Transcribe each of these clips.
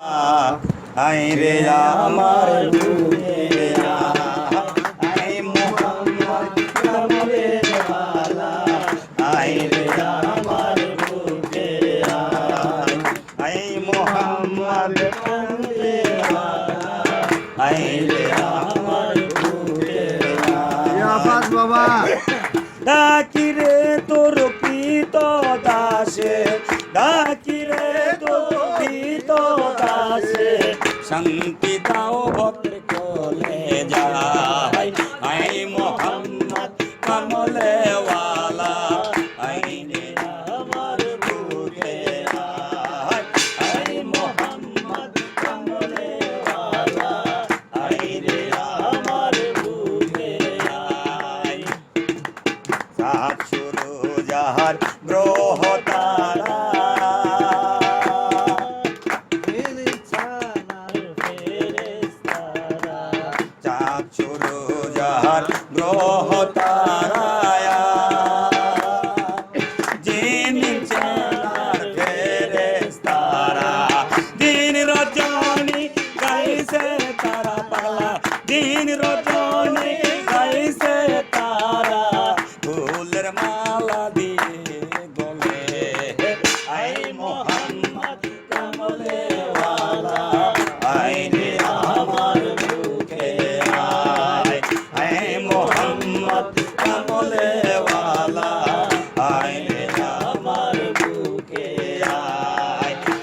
I রে আমার বুকে আই মোহাম্মদ কামলে ওয়ালা আই রে আমার বুকে আই মোহাম্মদ কামলে ওয়ালা আই রে আমার বুকে আফাজ বাবা ডাকিরে তোর প্রীত দাসে ডাকিরে তোর প্রীত দাসে শান্তি দাও ভক্ত কোলে যায় আই মোহাম্মদ কামলে ওয়ালা আই রে আমার বুকে আই মোহাম্মদ কামলে ওয়ালা আই রে আমার বুকে সাত শুরু যাহার গ্রহ তারা চাঁদ শুরু যাহার গ্রহ তারা জিন চাঁদ ফেরেশতারা দিন রজনী গাইছে তারা পাগলা দিন রজনী গাইছে তারা ফুলের মালা দিয়ে গলে আই মোহাম্মদ কামলে ওয়ালা আই রে আমার বুকে আই মোহাম্মদ কামলে ওয়ালা আই রে আমার বুকে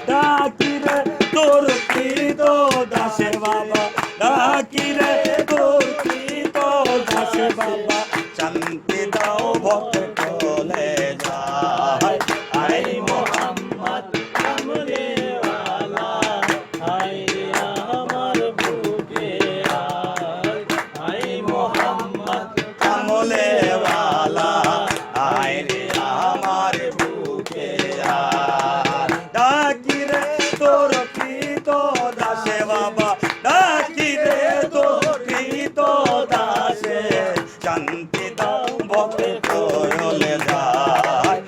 ডাকিরে তোর প্রীত দাসে বাবা ডাকিরে তোর প্রীত দাসে বাবা শান্তি দাও ভক্ত কোলে যায় আই মোহাম্মদ কামলে ওয়ালা আই রে আমার বুকে আই মোহাম্মদ কামলে ওয়ালা আই রে আমার বুকে ডাকিরে তোর প্রীত দাসে বাবা ডাকিরে তোর প্রীত দাসে শান্তি দাও ভক্ত কোলে যায়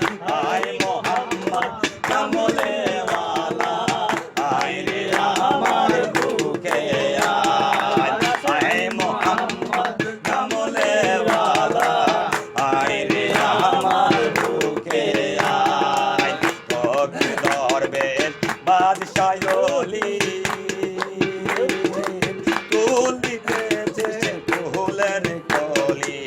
আই মোহাম্মদ কামলে ওয়ালা আই রে আমার বুকে আই মোহাম্মদ কামলে ওয়ালা আই রে আমার বুকে দরবেশ বাদশাহ ওলি তুলিতেছে ফুলের কলি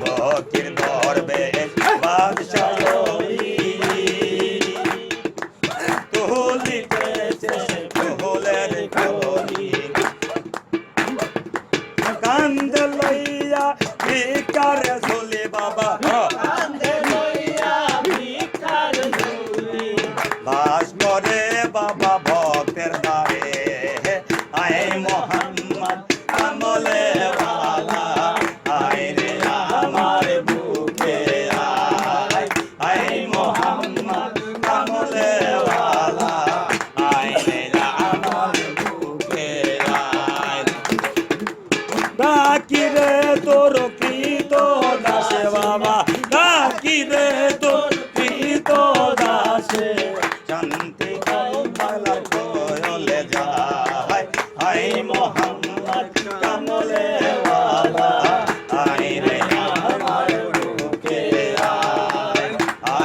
ফকির দরবেশ বাদশাহ ওলি তুলিতেছে ফুলের কলি কান্দ লইয়া ভিকার ঝুলি বাবা বাস করে বাবা ভক্তের দ্বারে আই মোহাম্মদ কামলে ওয়ালা আই রে আমার বুকে আই মোহাম্মদ কামলে